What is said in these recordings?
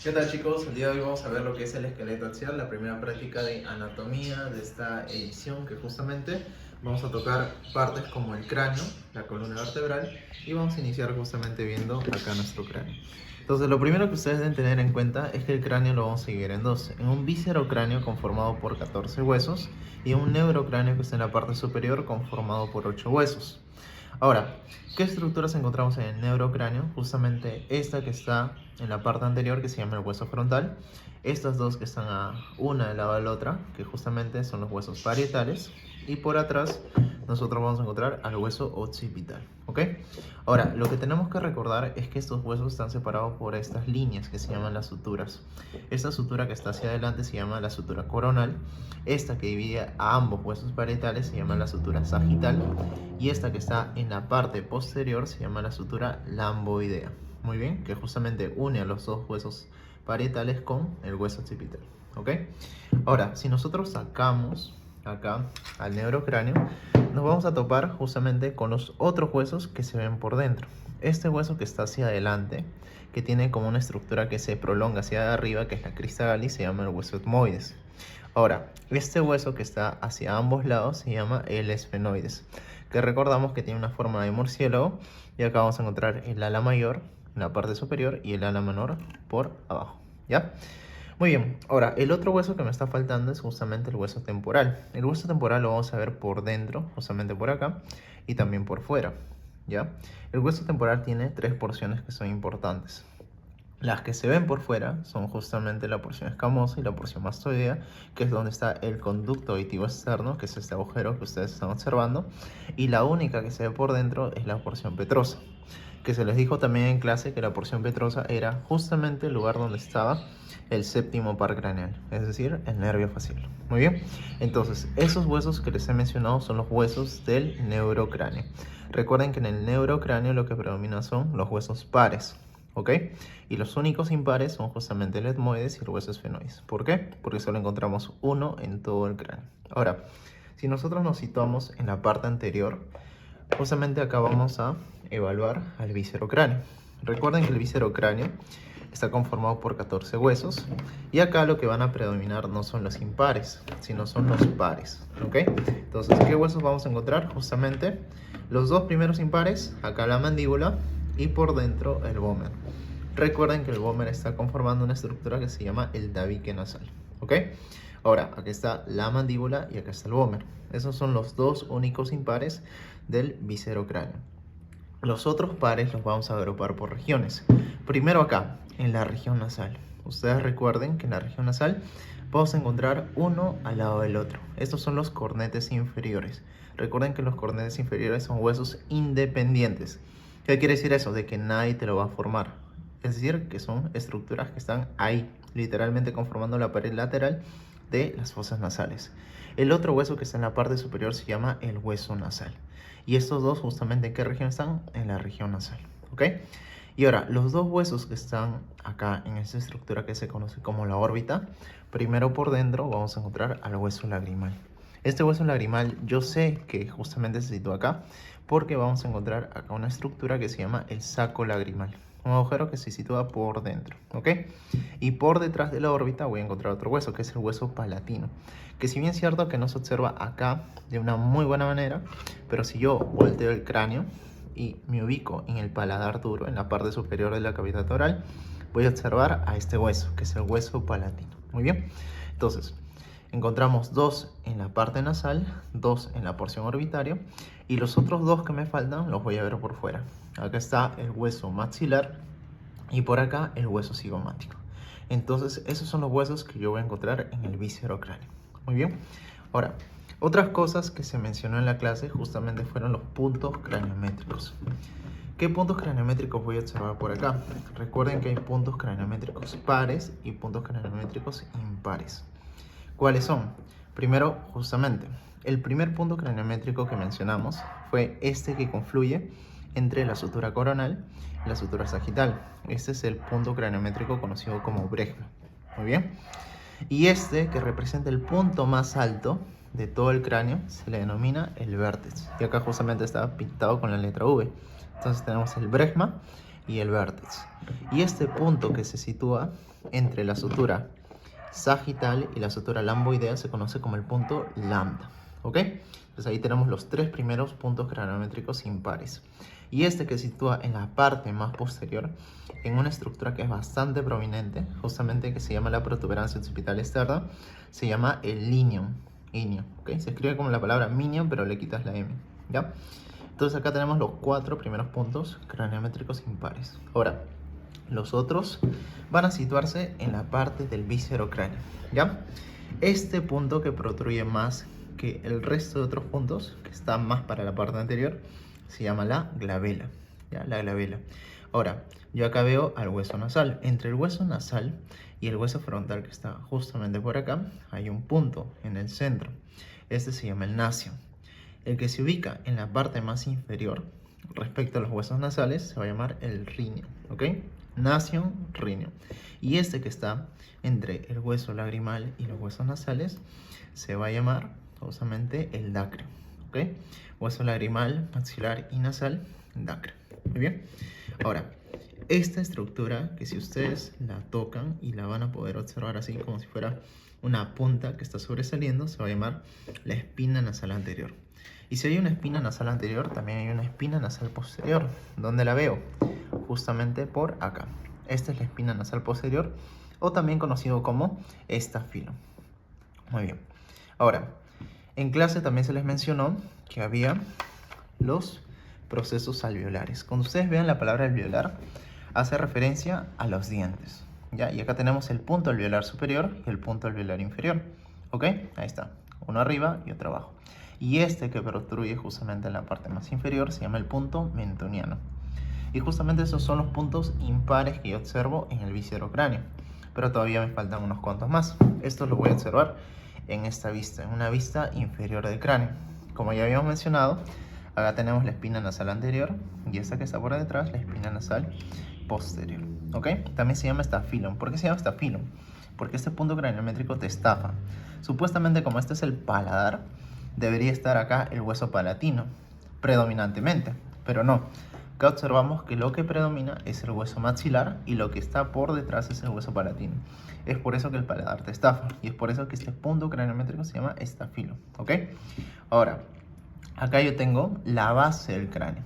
¿Qué tal, chicos? El día de hoy vamos a ver lo que es el esqueleto axial, la primera práctica de anatomía de esta edición, que justamente vamos a tocar partes como el cráneo, la columna vertebral, y vamos a iniciar justamente viendo acá nuestro cráneo. Entonces, lo primero que ustedes deben tener en cuenta es que el cráneo lo vamos a dividir en dos: en un viscerocráneo conformado por 14 huesos y un neurocráneo que está en la parte superior conformado por 8 huesos. Ahora, ¿qué estructuras encontramos en el neurocráneo? Justamente esta que está en la parte anterior, que se llama el hueso frontal, estas dos que están a una al lado de la otra, que justamente son los huesos parietales, y por atrás nosotros vamos a encontrar al hueso occipital, ¿ok? Ahora, lo que tenemos que recordar es que estos huesos están separados por estas líneas que se llaman las suturas. Esta sutura que está hacia adelante se llama la sutura coronal, esta que divide a ambos huesos parietales se llama la sutura sagital, y esta que está en la parte posterior se llama la sutura lamboidea. Muy bien, que justamente une a los dos huesos parietales con el hueso occipital, ¿ok? Ahora, si nosotros sacamos acá al neurocráneo, nos vamos a topar justamente con los otros huesos que se ven por dentro. Este hueso que está hacia adelante, que tiene como una estructura que se prolonga hacia arriba, que es la crista galli, se llama el hueso etmoides. Ahora, este hueso que está hacia ambos lados se llama el esfenoides, que recordamos que tiene una forma de murciélago, y acá vamos a encontrar el ala mayor en la parte superior y el ala menor por abajo, ¿ya? Muy bien, ahora el otro hueso que me está faltando es justamente el hueso temporal. El hueso temporal lo vamos a ver por dentro, justamente por acá, y también por fuera, ¿ya? El hueso temporal tiene tres porciones que son importantes. Las que se ven por fuera son justamente la porción escamosa y la porción mastoidea, que es donde está el conducto auditivo externo, que es este agujero que ustedes están observando, y la única que se ve por dentro es la porción petrosa, que se les dijo también en clase que la porción petrosa era justamente el lugar donde estaba el séptimo par craneal, es decir, el nervio facial. Muy bien, entonces esos huesos que les he mencionado son los huesos del neurocráneo. Recuerden que en el neurocráneo lo que predomina son los huesos pares, ¿ok? Y los únicos impares son justamente el etmoides y el hueso esfenoides. ¿Por qué? Porque solo encontramos uno en todo el cráneo. Ahora, si nosotros nos situamos en la parte anterior, justamente acá vamos a evaluar al viscerocráneo. Recuerden que el viscerocráneo está conformado por 14 huesos, y acá lo que van a predominar no son los impares, sino son los pares, ¿ok? Entonces, ¿qué huesos vamos a encontrar? Justamente los dos primeros impares, acá la mandíbula y por dentro el vómer. Recuerden que el vómer está conformando una estructura que se llama el tabique nasal, ¿ok? Ahora, aquí está la mandíbula y acá está el vómer. Esos son los dos únicos impares del viscerocráneo. Los otros pares los vamos a agrupar por regiones. Primero acá, en la región nasal. Ustedes recuerden que en la región nasal vamos a encontrar uno al lado del otro. Estos son los cornetes inferiores. Recuerden que los cornetes inferiores son huesos independientes. ¿Qué quiere decir eso? De que nadie te lo va a formar. Es decir, que son estructuras que están ahí, literalmente conformando la pared lateral de las fosas nasales. El otro hueso que está en la parte superior se llama el hueso nasal. Y estos dos, justamente, ¿en qué región están? En la región nasal, ¿ok? Y ahora, los dos huesos que están acá en esta estructura que se conoce como la órbita, primero por dentro vamos a encontrar al hueso lagrimal. Este hueso lagrimal yo sé que justamente se sitúa acá porque vamos a encontrar acá una estructura que se llama el saco lagrimal. Un agujero que se sitúa por dentro, ¿ok? Y por detrás de la órbita voy a encontrar otro hueso, que es el hueso palatino, que si bien es cierto que no se observa acá de una muy buena manera, pero si yo volteo el cráneo y me ubico en el paladar duro, en la parte superior de la cavidad oral, voy a observar a este hueso, que es el hueso palatino. Muy bien, entonces encontramos dos en la parte nasal, dos en la porción orbitaria, y los otros dos que me faltan los voy a ver por fuera. Acá está el hueso maxilar y por acá el hueso cigomático. Entonces esos son los huesos que yo voy a encontrar en el viscerocráneo. Muy bien, ahora otras cosas que se mencionó en la clase justamente fueron los puntos craniométricos. ¿Qué puntos craniométricos voy a observar por acá? Recuerden que hay puntos craniométricos pares y puntos craniométricos impares. ¿Cuáles son? Primero, justamente, el primer punto craniométrico que mencionamos fue este que confluye entre la sutura coronal y la sutura sagital. Este es el punto craniométrico conocido como bregma. Muy bien. Y este, que representa el punto más alto de todo el cráneo, se le denomina el vértex. Y acá justamente está pintado con la letra V. Entonces tenemos el bregma y el vértex. Y este punto que se sitúa entre la sutura sagital y la sutura lamboidea se conoce como el punto lambda, ¿ok? Entonces ahí tenemos los tres primeros puntos craniométricos impares. Y este que se sitúa en la parte más posterior, en una estructura que es bastante prominente, justamente que se llama la protuberancia occipital externa, se llama el lineum, ¿ok? Se escribe como la palabra minion, pero le quitas la M, ¿ya? Entonces acá tenemos los cuatro primeros puntos craniométricos impares. Ahora, los otros van a situarse en la parte del viscerocráneo, ¿ya? Este punto que protruye más que el resto de otros puntos, que están más para la parte anterior, se llama la glabela, ¿ya? La glabela. Ahora, yo acá veo al hueso nasal. Entre el hueso nasal y el hueso frontal, que está justamente por acá, hay un punto en el centro. Este se llama el nacio. El que se ubica en la parte más inferior respecto a los huesos nasales se va a llamar el rineo, ¿ok? Nacio, rineo. Y este que está entre el hueso lagrimal y los huesos nasales se va a llamar justamente el dacreo, ¿ok? Hueso lagrimal, maxilar y nasal, dacreo. Muy bien. Ahora, esta estructura que si ustedes la tocan y la van a poder observar así como si fuera una punta que está sobresaliendo, se va a llamar la espina nasal anterior. Y si hay una espina nasal anterior, también hay una espina nasal posterior. ¿Dónde la veo? Justamente por acá. Esta es la espina nasal posterior, o también conocido como estafilo. Muy bien. Ahora, en clase también se les mencionó que había los procesos alveolares. Cuando ustedes vean la palabra alveolar, hace referencia a los dientes, ¿ya? Y acá tenemos el punto alveolar superior y el punto alveolar inferior, ¿ok? Ahí está, uno arriba y otro abajo. Y este que protruye justamente en la parte más inferior se llama el punto mentoniano. Y justamente esos son los puntos impares que yo observo en el viscerocráneo. Pero todavía me faltan unos cuantos más. Esto lo voy a observar en esta vista, en una vista inferior del cráneo. Como ya habíamos mencionado, acá tenemos la espina nasal anterior y esta que está por detrás, la espina nasal posterior, ¿ok? También se llama estafilum. ¿Por qué se llama estafilum? Porque este punto craniométrico te estafa. Supuestamente, como este es el paladar, debería estar acá el hueso palatino, predominantemente, pero no. Acá observamos que lo que predomina es el hueso maxilar y lo que está por detrás es el hueso palatino. Es por eso que el paladar te estafa y es por eso que este punto craniométrico se llama estafilo, ¿ok? Ahora, acá yo tengo la base del cráneo.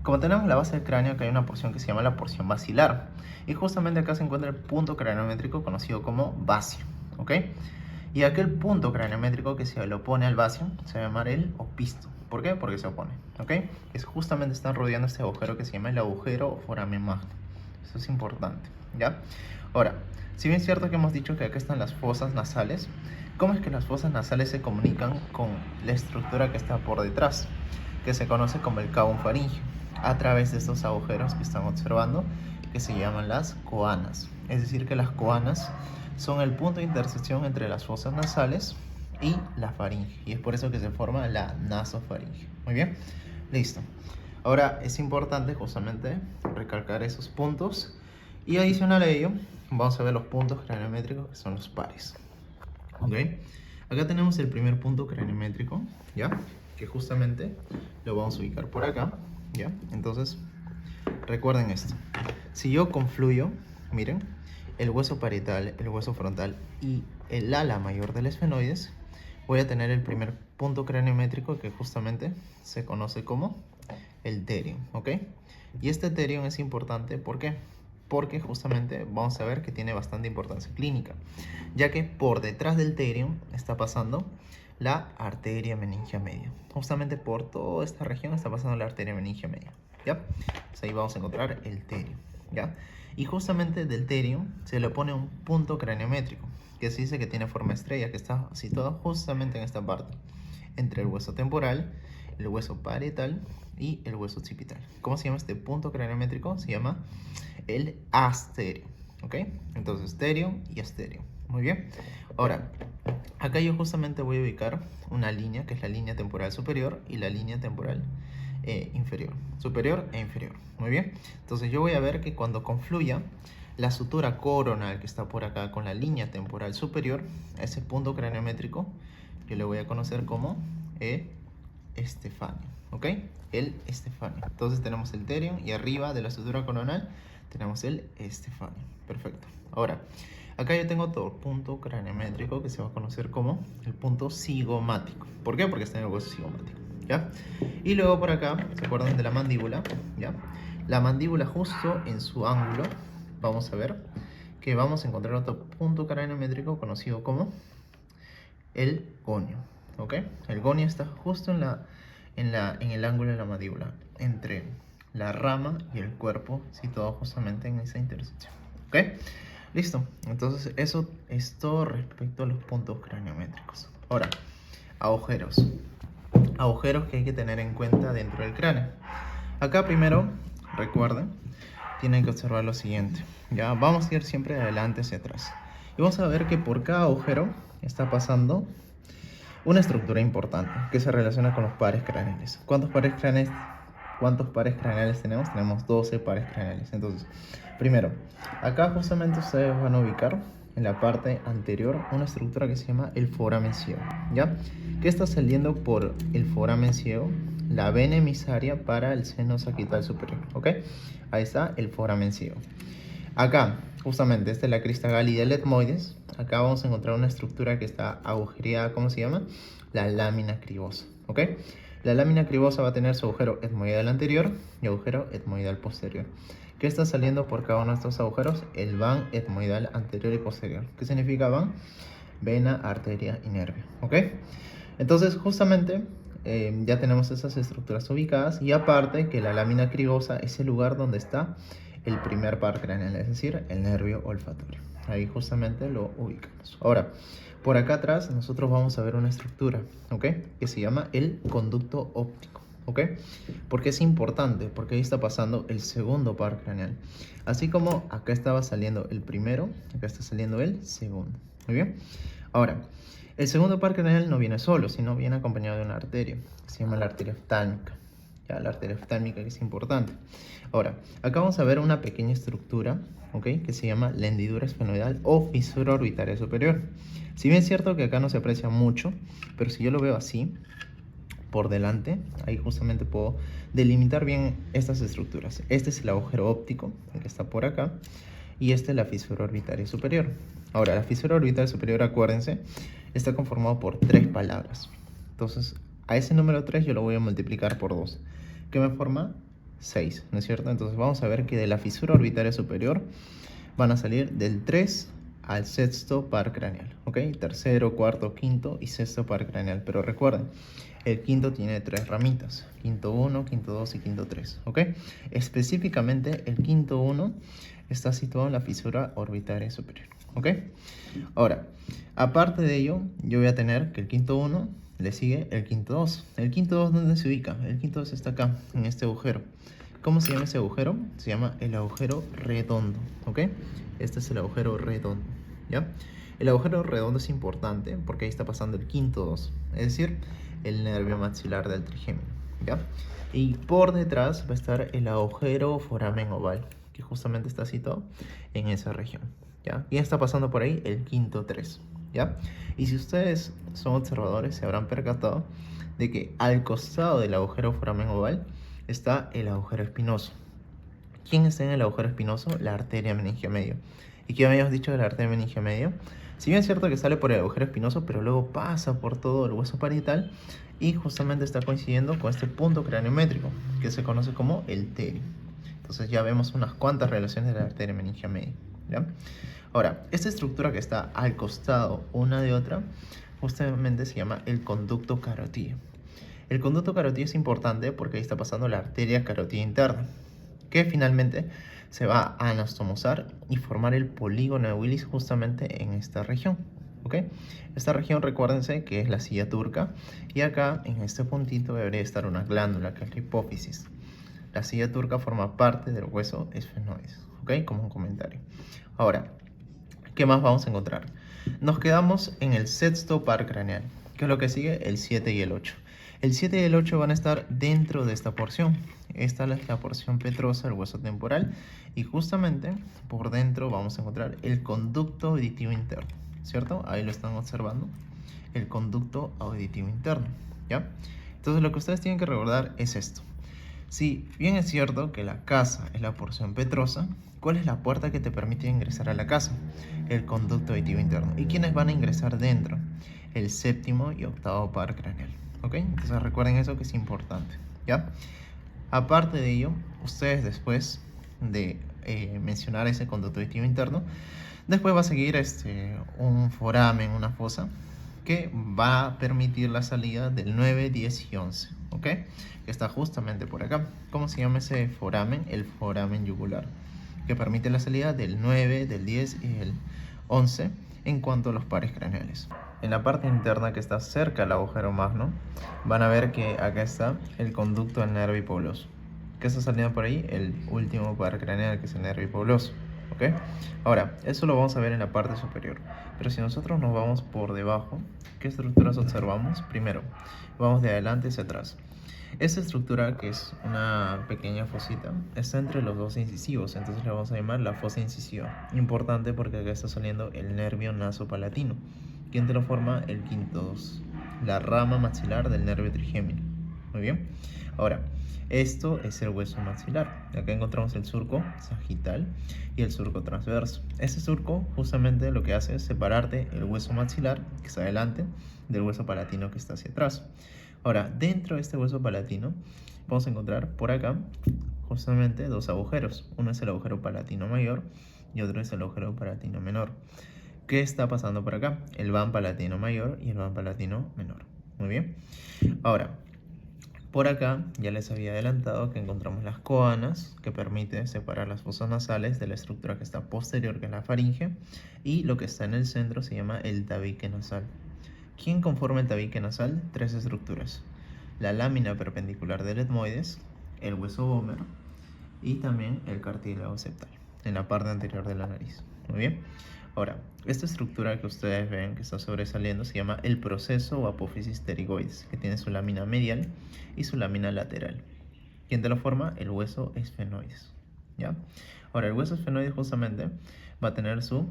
Como tenemos la base del cráneo, acá hay una porción que se llama la porción basilar. Y justamente acá se encuentra el punto craniométrico conocido como basio, ¿ok? Y aquel punto craniométrico que se le opone al basio se va a llamar el opisto. ¿Por qué? Porque se opone, ¿ok? Es justamente están rodeando este agujero que se llama el agujero foramen magno. Eso es importante, ¿ya? Ahora, si bien es cierto que hemos dicho que acá están las fosas nasales, ¿cómo es que las fosas nasales se comunican con la estructura que está por detrás? Que se conoce como el cavum faríngeo, a través de estos agujeros que están observando, que se llaman las coanas. Es decir, que las coanas son el punto de intersección entre las fosas nasales y la faringe, y es por eso que se forma la nasofaringe. Muy bien, listo. Ahora es importante justamente recalcar esos puntos, y adicional a ello vamos a ver los puntos craniométricos, que son los pares. ¿Ok? Acá tenemos el primer punto craniométrico, ¿ya? Que justamente lo vamos a ubicar por acá, ¿ya? Entonces, recuerden esto. Si yo confluyo, miren, el hueso parietal, el hueso frontal y el ala mayor del esfenoides, voy a tener el primer punto craniométrico que justamente se conoce como el terion, ¿ok? Y este terion es importante, ¿por qué? Porque justamente vamos a ver que tiene bastante importancia clínica, ya que por detrás del terion está pasando la arteria meningia media. Justamente por toda esta región está pasando la arteria meningia media, ¿ya? Pues ahí vamos a encontrar el terion, ¿ya? Y justamente del terion se le pone un punto craniométrico, que se dice que tiene forma estrella, que está situado justamente en esta parte, entre el hueso temporal, el hueso parietal y el hueso occipital. ¿Cómo se llama este punto craniométrico? Se llama el asterio, ¿ok? Entonces, terion y asterio. Muy bien. Ahora, acá yo justamente voy a ubicar una línea, que es la línea temporal superior y la línea temporal inferior. Superior e inferior. Muy bien. Entonces, yo voy a ver que cuando confluya la sutura coronal que está por acá con la línea temporal superior, ese punto craniométrico, yo le voy a conocer como estefanio, ¿ok? El estefanio. Entonces tenemos el terion y arriba de la sutura coronal tenemos el Estefanio. Perfecto. Ahora, acá yo tengo otro punto craniométrico que se va a conocer como el punto cigomático. ¿Por qué? Porque está en el hueso cigomático, ¿ya? Y luego por acá, ¿se acuerdan de la mandíbula? ¿Ya? La mandíbula justo en su ángulo, vamos a ver que vamos a encontrar otro punto craniométrico conocido como el gonio, ¿ok? El gonio está justo en el ángulo de la mandíbula, entre la rama y el cuerpo, situado justamente en esa intersección, ¿ok? Listo, entonces eso es todo respecto a los puntos craniométricos. Ahora, agujeros. Agujeros que hay que tener en cuenta dentro del cráneo. Acá primero, recuerden, tienen que observar lo siguiente. Ya vamos a ir siempre de adelante hacia atrás. Y vamos a ver que por cada agujero está pasando una estructura importante que se relaciona con los pares craneales. ¿Cuántos pares craneales tenemos? Tenemos 12 pares craneales. Entonces, primero, acá justamente ustedes van a ubicar en la parte anterior una estructura que se llama el foramen ciego, ¿ya? Que está saliendo por el foramen ciego, la vena emisaria para el seno sagital superior, ¿ok? Ahí está el foramen ciego. Acá, justamente, esta es la crista galli del etmoides. Acá vamos a encontrar una estructura que está agujereada, ¿cómo se llama? La lámina cribosa, ¿ok? La lámina cribosa va a tener su agujero etmoidal anterior y agujero etmoidal posterior. ¿Qué está saliendo por cada uno de estos agujeros? El van etmoidal anterior y posterior. ¿Qué significa van? Vena, arteria y nervio, ¿ok? Entonces, justamente, ya tenemos esas estructuras ubicadas, y aparte que la lámina cribosa es el lugar donde está el primer par craneal, es decir, el nervio olfatorio. Ahí justamente lo ubicamos. Ahora, por acá atrás nosotros vamos a ver una estructura, ¿ok? Que se llama el conducto óptico, ¿ok? Porque es importante, porque ahí está pasando el segundo par craneal. Así como acá estaba saliendo el primero, acá está saliendo el segundo. Muy bien. Ahora, el segundo par craneal no viene solo, sino viene acompañado de una arteria, que se llama la arteria oftálmica. Ya, la arteria oftálmica, que es importante. Ahora, acá vamos a ver una pequeña estructura, ¿ok? Que se llama la hendidura esfenoidal o fisura orbitaria superior. Si bien es cierto que acá no se aprecia mucho, pero si yo lo veo así, por delante, ahí justamente puedo delimitar bien estas estructuras. Este es el agujero óptico, el que está por acá, y esta es la fisura orbitaria superior. Ahora, la fisura orbitaria superior, acuérdense, está conformado por 3 palabras. Entonces, a ese número 3 yo lo voy a multiplicar por 2, que me forma 6, ¿no es cierto? Entonces vamos a ver que de la fisura orbitaria superior van a salir del 3 al sexto par craneal, ¿ok? Tercero, cuarto, quinto y sexto par craneal. Pero recuerden, el quinto tiene 3 ramitas: quinto 1, quinto 2 y quinto 3, ¿ok? Específicamente el quinto 1 está situado en la fisura orbitaria superior, ¿ok? Ahora, aparte de ello, yo voy a tener que el quinto 1 le sigue el quinto 2. ¿El quinto 2 dónde se ubica? El quinto 2 está acá, en este agujero. ¿Cómo se llama ese agujero? Se llama el agujero redondo, ¿ok? Este es el agujero redondo, ¿ya? El agujero redondo es importante porque ahí está pasando el quinto 2, es decir, el nervio maxilar del trigémino, ¿ya? Y por detrás va a estar el agujero foramen oval, que justamente está situado en esa región, ¿ya? Y está pasando por ahí el quinto 3, ¿ya? Y si ustedes son observadores, se habrán percatado de que al costado del agujero foramen oval está el agujero espinoso. ¿Quién está en el agujero espinoso? La arteria meningio medio. ¿Y qué habíamos dicho de la arteria meningio medio? Si bien es cierto que sale por el agujero espinoso, pero luego pasa por todo el hueso parietal y justamente está coincidiendo con este punto craniométrico, que se conoce como el terio. Entonces ya vemos unas cuantas relaciones de la arteria meningio medio, ¿ya? Ahora, esta estructura que está al costado una de otra, justamente se llama el conducto carotídeo. El conducto carotídeo es importante porque ahí está pasando la arteria carotídea interna, que finalmente se va a anastomosar y formar el polígono de Willis justamente en esta región, ¿ok? Esta región, recuérdense que es la silla turca, y acá en este puntito debería estar una glándula que es la hipófisis. La silla turca forma parte del hueso esfenoides, ¿ok? Como un comentario. Ahora, ¿qué más vamos a encontrar? Nos quedamos en el sexto par craneal, que es lo que sigue, el 7 y el 8. El 7 y el 8 van a estar dentro de esta porción. Esta es la porción petrosa del hueso temporal, y justamente por dentro vamos a encontrar el conducto auditivo interno, ¿cierto? Ahí lo están observando, el conducto auditivo interno, ¿ya? Entonces lo que ustedes tienen que recordar es esto. Si bien es cierto que la casa es la porción petrosa, ¿cuál es la puerta que te permite ingresar a la casa? El conducto auditivo interno. ¿Y quiénes van a ingresar dentro? El séptimo y octavo par craneal. ¿Ok? Entonces recuerden eso, que es importante, ¿ya? Aparte de ello, ustedes después de mencionar ese conducto auditivo interno, después va a seguir un foramen, una fosa, que va a permitir la salida del 9, 10 y 11, ¿ok? Que está justamente por acá. ¿Cómo se llama ese foramen? El foramen yugular, que permite la salida del 9, del 10 y el 11 en cuanto a los pares craneales. En la parte interna que está cerca al agujero magno, van a ver que acá está el conducto del nervio hipoglóso. ¿Qué está saliendo por ahí? El último par craneal, que es el nervio hipoglóso. ¿Ok? Ahora, eso lo vamos a ver en la parte superior. Pero si nosotros nos vamos por debajo, ¿qué estructuras observamos? Primero, vamos de adelante hacia atrás. Esta estructura, que es una pequeña fosita, está entre los dos incisivos, entonces la vamos a llamar la fosa incisiva. Importante porque acá está saliendo el nervio nasopalatino. ¿Quién te lo forma? El quinto 2, la rama maxilar del nervio trigémino. Muy bien. Ahora, esto es el hueso maxilar. Acá encontramos el surco sagital y el surco transverso. Este surco justamente lo que hace es separarte el hueso maxilar, que está adelante, del hueso palatino, que está hacia atrás. Ahora, dentro de este hueso palatino vamos a encontrar por acá justamente dos agujeros. Uno es el agujero palatino mayor y otro es el agujero palatino menor. ¿Qué está pasando por acá? El van palatino mayor y el van palatino menor. Muy bien. Ahora, por acá ya les había adelantado que encontramos las coanas, que permite separar las fosas nasales de la estructura que está posterior, que es la faringe, y lo que está en el centro se llama el tabique nasal. ¿Quién conforma el tabique nasal? Tres estructuras: la lámina perpendicular del etmoides, el hueso vómer y también el cartílago septal, en la parte anterior de la nariz. Muy bien. Ahora, esta estructura que ustedes ven que está sobresaliendo se llama el proceso o apófisis pterigoides, que tiene su lámina medial y su lámina lateral. ¿Quién te lo forma? El hueso esfenoides, ¿ya? Ahora, el hueso esfenoides justamente va a tener su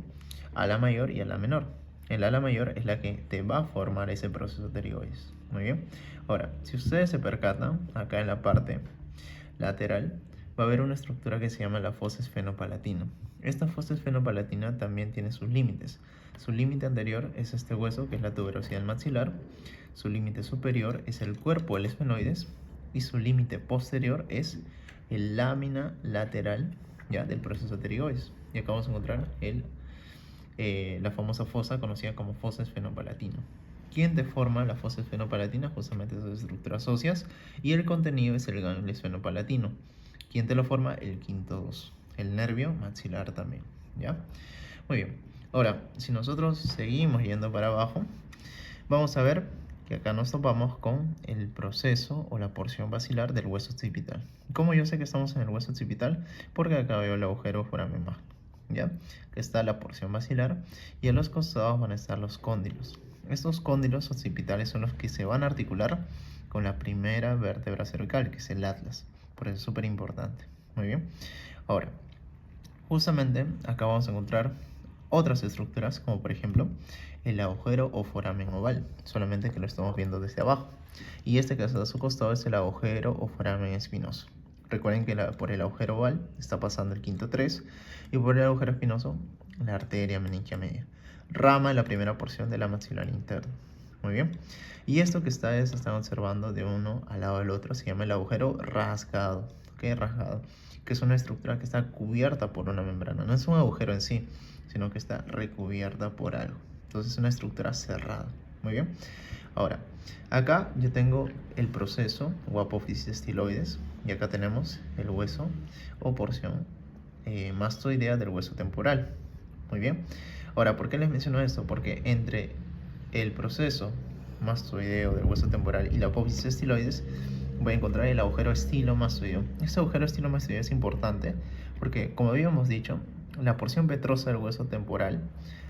ala mayor y ala menor. El ala mayor es la que te va a formar ese proceso pterigoides. Muy bien. Ahora, si ustedes se percatan, acá en la parte lateral va a haber una estructura que se llama la fosa esfenopalatina. Esta fosa esfenopalatina también tiene sus límites. Su límite anterior es este hueso, que es la tuberosidad maxilar. Su límite superior es el cuerpo del esfenoides. Y su límite posterior es el lámina lateral, ¿ya?, del proceso pterigoides. Y acá vamos a encontrar la famosa fosa conocida como fosa esfenopalatina. ¿Quién deforma la fosa esfenopalatina? Justamente esas estructuras óseas, y el contenido es el ganglio esfenopalatino. ¿Quién te lo forma? El quinto 2, el nervio maxilar también, ¿ya? Muy bien. Ahora, si nosotros seguimos yendo para abajo, vamos a ver que acá nos topamos con el proceso o la porción basilar del hueso occipital. ¿Cómo yo sé que estamos en el hueso occipital? Porque acá veo el agujero foramen magno, ¿ya? Que está la porción basilar, y a los costados van a estar los cóndilos. Estos cóndilos occipitales son los que se van a articular con la primera vértebra cervical, que es el atlas. Por eso es súper importante. Muy bien. Ahora, justamente acá vamos a encontrar otras estructuras, como por ejemplo el agujero o foramen oval, solamente que lo estamos viendo desde abajo. Y este que está a su costado es el agujero o foramen espinoso. Recuerden que por el agujero oval está pasando el quinto 3, y por el agujero espinoso la arteria meningia media, rama de la primera porción de la maxilar interna. Muy bien. Y esto que ustedes están observando de uno al lado del otro se llama el agujero rasgado. ¿Qué rasgado? Que es una estructura que está cubierta por una membrana. No es un agujero en sí, sino que está recubierta por algo. Entonces es una estructura cerrada. Muy bien. Ahora, acá yo tengo el proceso o apófisis estiloides, y acá tenemos el hueso o porción mastoidea del hueso temporal. Muy bien. Ahora, ¿por qué les menciono esto? Porque entre el proceso mastoideo del hueso temporal y la apófisis estiloides voy a encontrar el agujero estilomastoideo. Este agujero estilomastoideo es importante porque, como habíamos dicho, la porción petrosa del hueso temporal,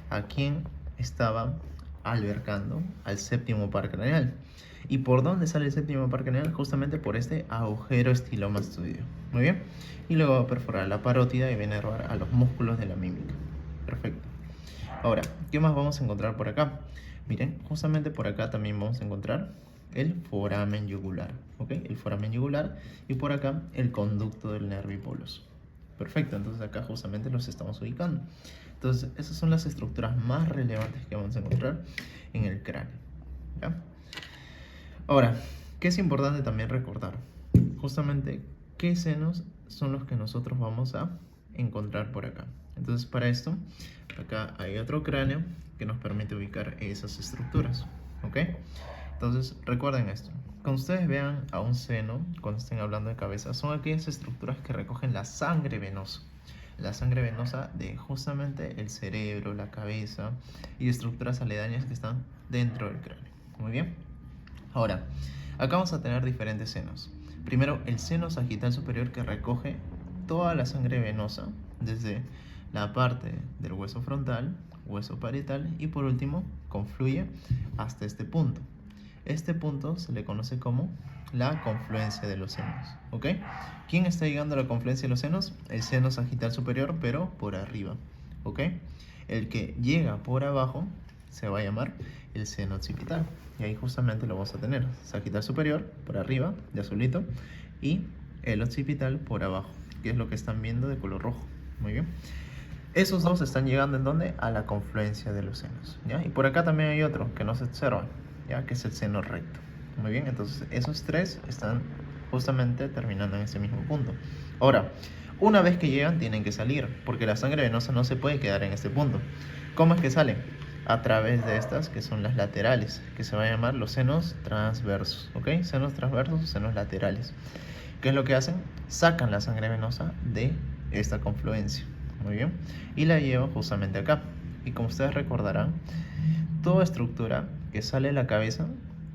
¿a quién estaba albergando? Al séptimo par craneal. ¿Y por dónde sale el séptimo par craneal? Justamente por este agujero estilomastoideo. Muy bien. Y luego va a perforar la parótida y va a inervar a los músculos de la mímica. Perfecto. Ahora, ¿qué más vamos a encontrar por acá? Miren, justamente por acá también vamos a encontrar el foramen yugular, ¿ok? El foramen yugular, y por acá el conducto del nervio hipoglóso. Perfecto, entonces acá justamente los estamos ubicando. Entonces, esas son las estructuras más relevantes que vamos a encontrar en el cráneo, ¿ya? Ahora, ¿qué es importante también recordar? Justamente, ¿qué senos son los que nosotros vamos a encontrar por acá? Entonces, para esto, acá hay otro cráneo que nos permite ubicar esas estructuras, ¿ok? Entonces, recuerden esto. Cuando ustedes vean a un seno, cuando estén hablando de cabeza, son aquellas estructuras que recogen la sangre venosa. La sangre venosa de justamente el cerebro, la cabeza y estructuras aledañas que están dentro del cráneo. Muy bien. Ahora, acá vamos a tener diferentes senos. Primero, el seno sagital superior, que recoge toda la sangre venosa desde la parte del hueso frontal, hueso parietal, y por último confluye hasta este punto. Este punto se le conoce como la confluencia de los senos, ¿ok? ¿Quién está llegando a la confluencia de los senos? El seno sagital superior, pero por arriba, ¿ok? El que llega por abajo se va a llamar el seno occipital, y ahí justamente lo vamos a tener: sagital superior por arriba, de azulito, y el occipital por abajo, que es lo que están viendo de color rojo. Muy bien. Esos dos están llegando ¿en dónde? A la confluencia de los senos, ¿ya? Y por acá también hay otro que no se observa, ¿ya? Que es el seno recto. Muy bien, entonces esos tres están justamente terminando en ese mismo punto. Ahora, una vez que llegan, tienen que salir, porque la sangre venosa no se puede quedar en este punto. ¿Cómo es que salen? A través de estas, que son las laterales, que se van a llamar los senos transversos, ¿ok? Senos transversos, senos laterales. ¿Qué es lo que hacen? Sacan la sangre venosa de esta confluencia. Muy bien. Y la llevan justamente acá. Y como ustedes recordarán, toda estructura que sale de la cabeza,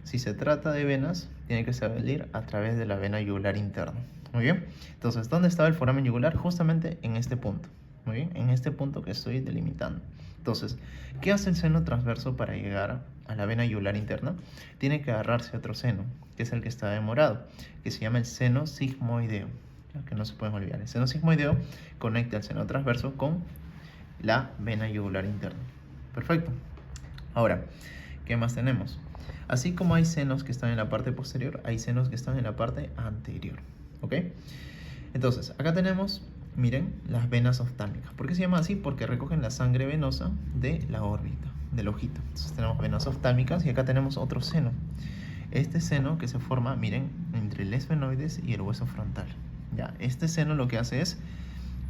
si se trata de venas, tiene que salir a través de la vena yugular interna. Muy bien. Entonces, ¿dónde estaba el foramen yugular? Justamente en este punto. Muy bien. En este punto que estoy delimitando. Entonces, ¿qué hace el seno transverso para llegar a la vena yugular interna? Tiene que agarrarse a otro seno, que es el que está de morado, que se llama el seno sigmoideo, que no se pueden olvidar. El seno sigmoideo conecta el seno transverso con la vena yugular interna. Perfecto. Ahora, ¿qué más tenemos? Así como hay senos que están en la parte posterior, hay senos que están en la parte anterior, ¿ok? Entonces, acá tenemos, miren, las venas oftálmicas. ¿Por qué se llama así? Porque recogen la sangre venosa de la órbita, del ojito. Entonces tenemos venas oftálmicas, y acá tenemos otro seno. Este seno que se forma, miren, entre el esfenoides y el hueso frontal. Ya, este seno lo que hace es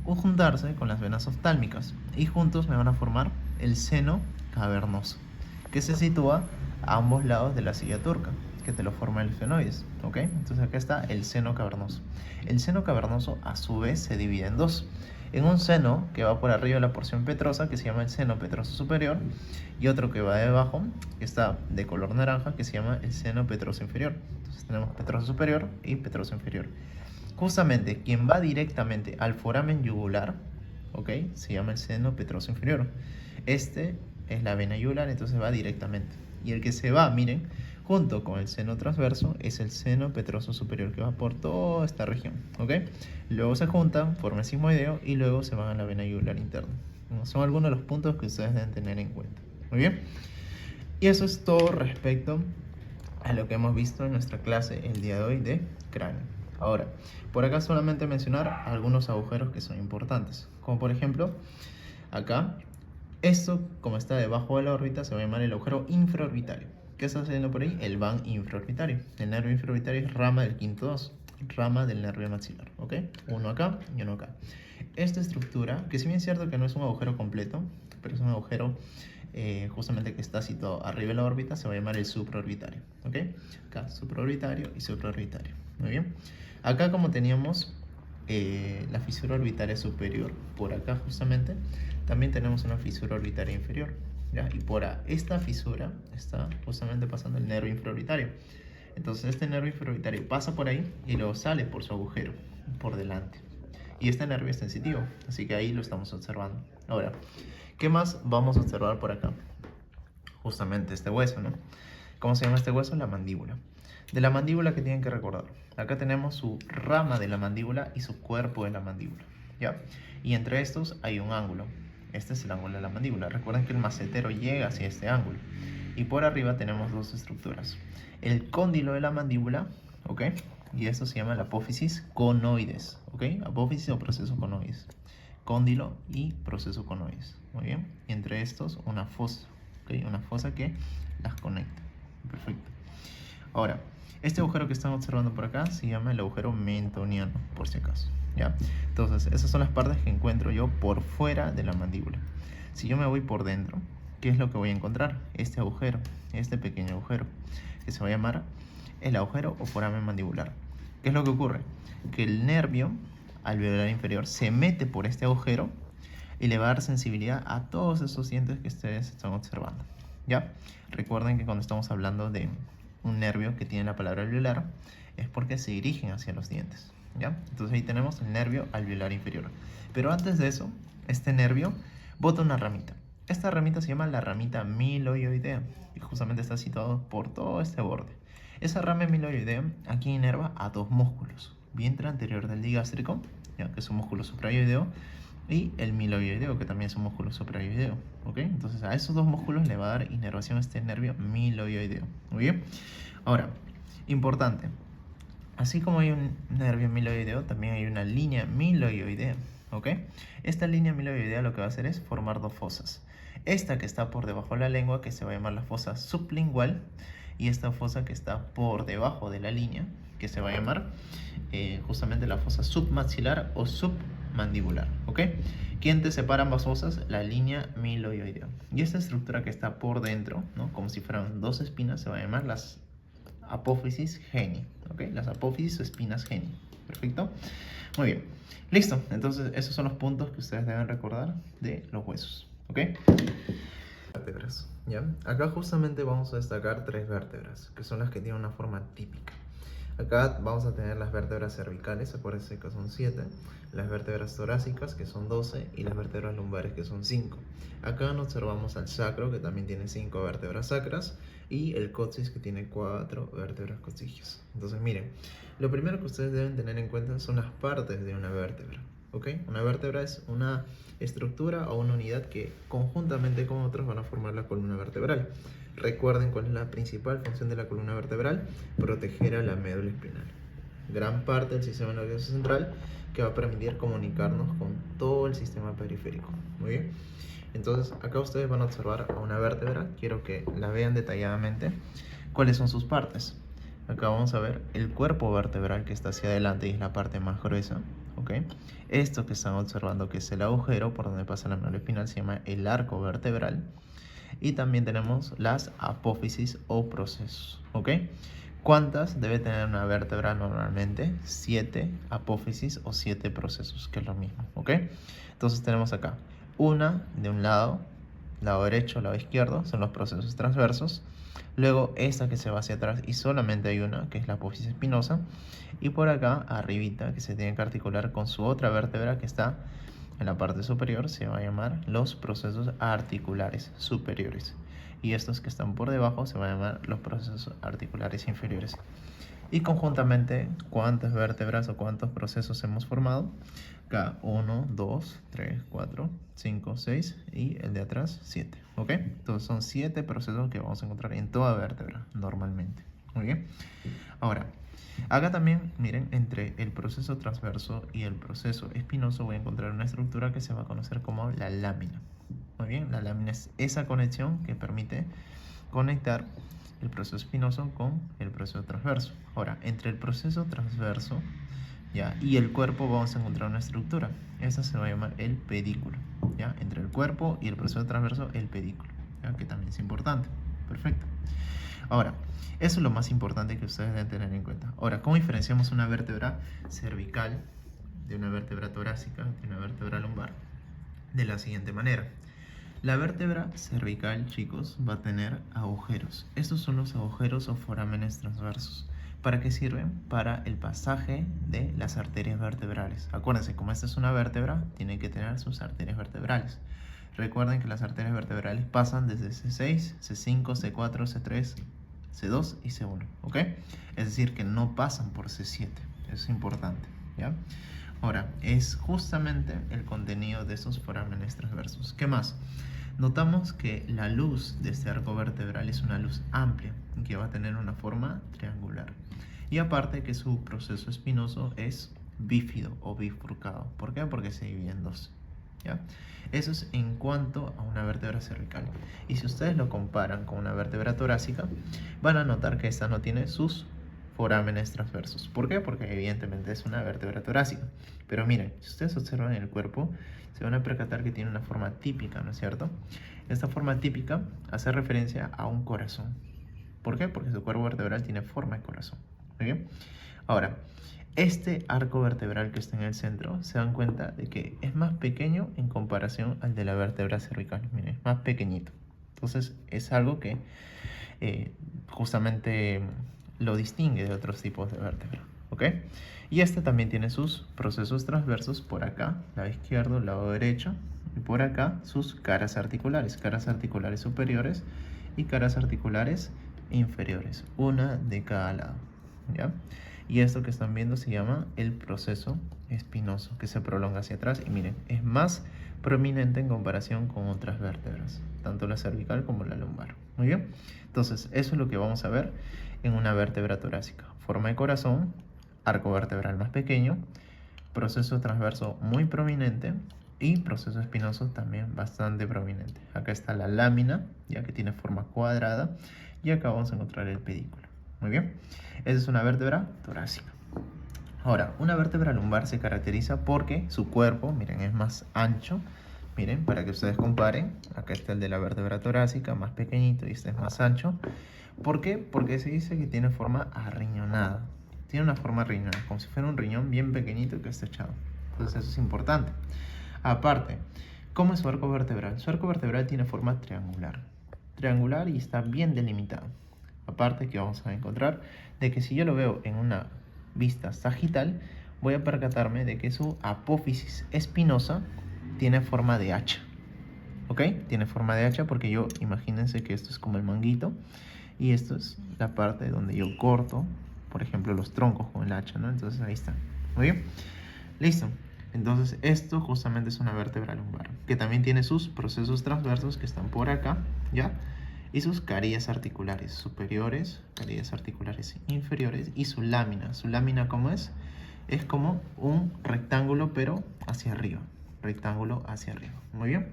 juntarse con las venas oftálmicas, y juntos me van a formar el seno cavernoso, que se sitúa a ambos lados de la silla turca, que te lo forma el esfenoides, ¿ok? Entonces acá está el seno cavernoso. El seno cavernoso a su vez se divide en dos: en un seno que va por arriba de la porción petrosa, que se llama el seno petroso superior, y otro que va debajo, que está de color naranja, que se llama el seno petroso inferior. Entonces tenemos petroso superior y petroso inferior. Justamente quien va directamente al foramen yugular, ¿ok?, se llama el seno petroso inferior. Este es la vena yugular, entonces va directamente. Y el que se va, miren, junto con el seno transverso, es el seno petroso superior, que va por toda esta región, ¿ok? Luego se juntan, forman el sigmoideo, y luego se van a la vena yugular interna. Son algunos de los puntos que ustedes deben tener en cuenta. Muy bien. Y eso es todo respecto a lo que hemos visto en nuestra clase el día de hoy de cráneo. Ahora, por acá solamente mencionar algunos agujeros que son importantes, como por ejemplo, acá, esto como está debajo de la órbita se va a llamar el agujero infraorbitario. ¿Qué está haciendo por ahí? El van infraorbitario. El nervio infraorbitario es rama del quinto 2, rama del nervio maxilar, ¿ok? Uno acá y uno acá. Esta estructura, que si bien es cierto que no es un agujero completo, pero es un agujero justamente que está situado arriba de la órbita, se va a llamar el supraorbitario, ¿ok? Acá, supraorbitario y supraorbitario. Muy bien. Acá, como teníamos la fisura orbitaria superior, por acá justamente, también tenemos una fisura orbitaria inferior, ¿ya? Y por esta fisura está justamente pasando el nervio infraorbitario. Entonces este nervio infraorbitario pasa por ahí y luego sale por su agujero, por delante. Y este nervio es sensitivo, así que ahí lo estamos observando. Ahora, ¿qué más vamos a observar por acá? Justamente este hueso, ¿no? ¿Cómo se llama este hueso? La mandíbula. De la mandíbula, ¿qué tienen que recordar? Acá tenemos su rama de la mandíbula y su cuerpo de la mandíbula, ¿ya? Y entre estos hay un ángulo. Este es el ángulo de la mandíbula. Recuerden que el macetero llega hacia este ángulo. Y por arriba tenemos dos estructuras. El cóndilo de la mandíbula, ¿ok? Y esto se llama la apófisis conoides, ¿ok? Apófisis o proceso conoides. Cóndilo y proceso conoides, muy bien. Y entre estos una fosa, ¿ok? Una fosa que las conecta. Perfecto. Ahora, este agujero que están observando por acá se llama el agujero mentoniano, por si acaso, ¿ya? Entonces, esas son las partes que encuentro yo por fuera de la mandíbula. Si yo me voy por dentro, ¿qué es lo que voy a encontrar? Este agujero, este pequeño agujero, que se va a llamar el agujero o foramen mandibular. ¿Qué es lo que ocurre? Que el nervio alveolar inferior se mete por este agujero y le va a dar sensibilidad a todos esos dientes que ustedes están observando, ¿ya? Recuerden que cuando estamos hablando de un nervio que tiene la palabra alveolar es porque se dirigen hacia los dientes, ¿ya? Entonces ahí tenemos el nervio alveolar inferior. Pero antes de eso, este nervio bota una ramita. Esta ramita se llama la ramita miloioidea y justamente está situado por todo este borde. Esa rama miloioidea aquí inerva a dos músculos: vientre anterior del digástrico, ¿ya? Que es un músculo suprayoideo, y el miloioideo, que también es un músculo suprayoideo, ¿ok? Entonces a esos dos músculos le va a dar inervación a este nervio miloioideo. Muy bien. Ahora, importante, así como hay un nervio miloioideo, también hay una línea miloioidea, ¿ok? Esta línea miloioidea lo que va a hacer es formar dos fosas. Esta que está por debajo de la lengua, que se va a llamar la fosa sublingual, y esta fosa que está por debajo de la línea, que se va a llamar justamente la fosa submaxilar o submandibular, ¿ok? ¿Quién te separa ambas fosas? La línea miloioidea. Y esta estructura que está por dentro, ¿no? Como si fueran dos espinas, se va a llamar las apófisis geni, ¿ok? Las apófisis o espinas geni. Perfecto. Muy bien. Listo. Entonces, esos son los puntos que ustedes deben recordar de los huesos, ¿ok? Vértebras, ¿ya? Acá justamente vamos a destacar tres vértebras, que son las que tienen una forma típica. Acá vamos a tener las vértebras cervicales, acuérdense que son 7, las vértebras torácicas, que son 12, y las vértebras lumbares, que son 5. Acá observamos al sacro, que también tiene 5 vértebras sacras, y el coxis, que tiene 4 vértebras coxígeas. Entonces, miren, lo primero que ustedes deben tener en cuenta son las partes de una vértebra, ¿ok? Una vértebra es una estructura o una unidad que conjuntamente con otras van a formar la columna vertebral. Recuerden cuál es la principal función de la columna vertebral: proteger a la médula espinal, gran parte del sistema nervioso central, que va a permitir comunicarnos con todo el sistema periférico. Muy bien. Entonces acá ustedes van a observar a una vértebra. Quiero que la vean detalladamente. ¿Cuáles son sus partes? Acá vamos a ver el cuerpo vertebral, que está hacia adelante y es la parte más gruesa, ¿ok? Esto que están observando, que es el agujero por donde pasa la médula espinal, se llama el arco vertebral. Y también tenemos las apófisis o procesos, ¿ok? ¿Cuántas debe tener una vértebra normalmente? 7 apófisis o 7 procesos, que es lo mismo, ¿ok? Entonces tenemos acá una de un lado derecho, lado izquierdo, son los procesos transversos. Luego esta que se va hacia atrás y solamente hay una, que es la apófisis espinosa. Y por acá, arribita, que se tiene que articular con su otra vértebra que está en la parte superior, se va a llamar los procesos articulares superiores. Y estos que están por debajo se van a llamar los procesos articulares inferiores. Y conjuntamente, ¿cuántas vértebras o cuántos procesos hemos formado? Acá 1, 2, 3, 4, 5, 6 y el de atrás 7, ¿ok? Entonces son 7 procesos que vamos a encontrar en toda vértebra normalmente. Muy bien. Ahora, acá también, miren, entre el proceso transverso y el proceso espinoso voy a encontrar una estructura que se va a conocer como la lámina. Muy bien, la lámina es esa conexión que permite conectar el proceso espinoso con el proceso transverso. Ahora, entre el proceso transverso, ¿ya?, y el cuerpo vamos a encontrar una estructura. Esa se va a llamar el pedículo, ¿ya? Entre el cuerpo y el proceso transverso, el pedículo, ¿ya?, que también es importante. Perfecto. Ahora, eso es lo más importante que ustedes deben tener en cuenta. Ahora, ¿cómo diferenciamos una vértebra cervical de una vértebra torácica, de una vértebra lumbar? De la siguiente manera. La vértebra cervical, chicos, va a tener agujeros. Estos son los agujeros o forámenes transversos. ¿Para qué sirven? Para el pasaje de las arterias vertebrales. Acuérdense, como esta es una vértebra, tiene que tener sus arterias vertebrales. Recuerden que las arterias vertebrales pasan desde C6, C5, C4, C3, C2 y C1, ¿ok? Es decir, que no pasan por C7. Eso es importante, ¿ya? Ahora, es justamente el contenido de esos forámenes transversos. ¿Qué más? Notamos que la luz de este arco vertebral es una luz amplia y que va a tener una forma triangular. Y aparte que su proceso espinoso es bífido o bifurcado. ¿Por qué? Porque se divide en dos. ¿Ya? Eso es en cuanto a una vértebra cervical. Y si ustedes lo comparan con una vértebra torácica, van a notar que esta no tiene sus forámenes transversos. ¿Por qué? Porque evidentemente es una vértebra torácica. Pero miren, si ustedes observan el cuerpo, se van a percatar que tiene una forma típica, ¿no es cierto? Esta forma típica hace referencia a un corazón. ¿Por qué? Porque su cuerpo vertebral tiene forma de corazón. ¿Muy bien? Ahora, este arco vertebral que está en el centro, se dan cuenta de que es más pequeño en comparación al de la vértebra cervical. Miren, es más pequeñito. Entonces, es algo que justamente lo distingue de otros tipos de vértebra. ¿Ok? Y este también tiene sus procesos transversos por acá, lado izquierdo, lado derecho, y por acá sus caras articulares superiores y caras articulares inferiores, una de cada lado. ¿Ya? Y esto que están viendo se llama el proceso espinoso, que se prolonga hacia atrás y miren, es más prominente en comparación con otras vértebras, tanto la cervical como la lumbar. Muy bien, entonces eso es lo que vamos a ver en una vértebra torácica: forma de corazón, arco vertebral más pequeño, proceso transverso muy prominente y proceso espinoso también bastante prominente. Acá está la lámina, ya que tiene forma cuadrada, y acá vamos a encontrar el pedículo. Muy bien, esa es una vértebra torácica. Ahora, una vértebra lumbar se caracteriza porque su cuerpo, miren, es más ancho. Miren, para que ustedes comparen, acá está el de la vértebra torácica, más pequeñito, y este es más ancho. ¿Por qué? Porque se dice que tiene forma arriñonada. Tiene una forma arriñonada, como si fuera un riñón bien pequeñito que está echado. Entonces eso es importante. Aparte, ¿cómo es su arco vertebral? Su arco vertebral tiene forma triangular. Triangular y está bien delimitado. Aparte que vamos a encontrar de que si yo lo veo en una vista sagital, voy a percatarme de que su apófisis espinosa tiene forma de hacha. ¿Ok? Tiene forma de hacha porque imagínense que esto es como el manguito y esto es la parte donde yo corto, por ejemplo, los troncos con el hacha, ¿no? Entonces ahí está. Muy bien. Listo. Entonces esto justamente es una vértebra lumbar, que también tiene sus procesos transversos que están por acá, ¿ya? Y sus carillas articulares superiores, carillas articulares inferiores y su lámina. ¿Su lámina cómo es? Es como un rectángulo pero hacia arriba. Rectángulo hacia arriba. Muy bien.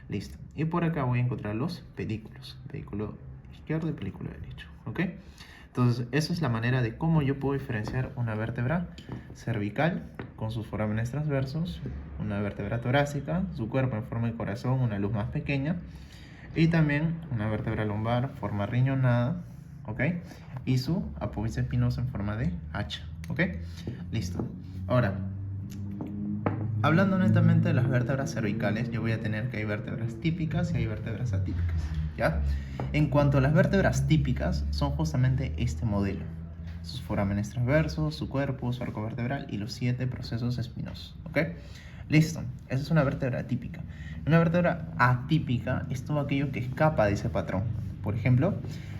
Listo. Y por acá voy a encontrar los pedículos. Pedículo izquierdo y pedículo derecho. ¿Ok? Entonces, esa es la manera de cómo yo puedo diferenciar una vértebra cervical con sus forámenes transversos, una vértebra torácica, su cuerpo en forma de corazón, una luz más pequeña, y también una vértebra lumbar, forma riñonada, ¿ok? Y su apófisis espinoso en forma de hacha, ¿ok? Listo. Ahora, hablando netamente de las vértebras cervicales, yo voy a tener que hay vértebras típicas y hay vértebras atípicas, ¿ya? En cuanto a las vértebras típicas, son justamente este modelo: sus forámenes transversos, su cuerpo, su arco vertebral y los 7 procesos espinosos, ¿ok? Listo, esa es una vértebra típica. Una vértebra atípica es todo aquello que escapa de ese patrón. Por ejemplo,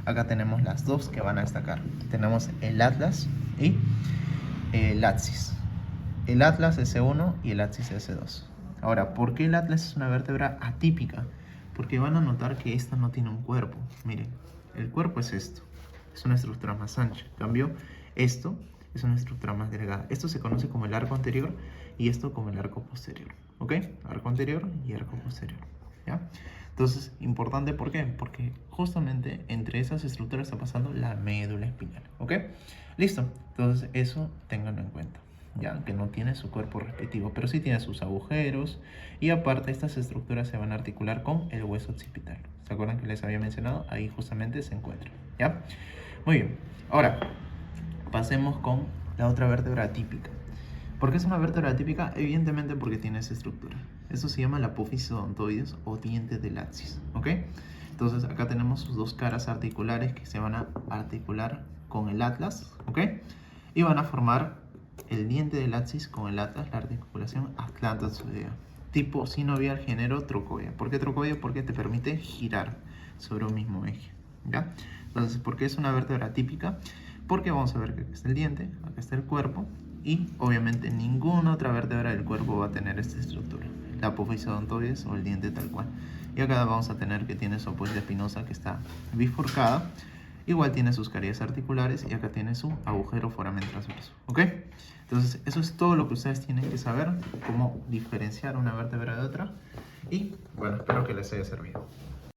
acá tenemos las dos que van a destacar. Tenemos el atlas y el axis. El atlas S1 y el axis S2. Ahora, ¿por qué el atlas es una vértebra atípica? Porque van a notar que esta no tiene un cuerpo. Miren, el cuerpo es esto. Es una estructura más ancha. En cambio, esto es una estructura más delgada. Esto se conoce como el arco anterior y esto como el arco posterior. ¿Ok? Arco anterior y arco posterior. ¿Ya? Entonces, importante, ¿por qué? Porque justamente entre esas estructuras está pasando la médula espinal. ¿Ok? Listo. Entonces, eso ténganlo en cuenta. Ya que no tiene su cuerpo respectivo, pero sí tiene sus agujeros, y aparte estas estructuras se van a articular con el hueso occipital. ¿Se acuerdan que les había mencionado? Ahí justamente se encuentra, ¿ya? Muy bien, ahora pasemos con la otra vértebra atípica. ¿Por qué es una vértebra atípica? Evidentemente porque tiene esa estructura. Eso se llama la apófisis odontoides o diente del axis, ¿ok? Entonces acá tenemos sus dos caras articulares que se van a articular con el atlas, ¿ok? Y van a formar el diente del axis con el atlas, la articulación atlantozoidea, tipo sinovial género trocoidea. ¿Por qué trocoidea? Porque te permite girar sobre un mismo eje, ¿ya? Entonces, ¿por qué es una vértebra típica? Porque vamos a ver que acá está el diente, acá está el cuerpo, y obviamente ninguna otra vértebra del cuerpo va a tener esta estructura, la apófisis odontoides o el diente tal cual. Y acá vamos a tener que tiene su apoya espinosa que está bifurcada. Igual tiene sus caries articulares y acá tiene su agujero foramen transverso. ¿Ok? Entonces, eso es todo lo que ustedes tienen que saber, cómo diferenciar una vértebra de otra. Y bueno, espero que les haya servido.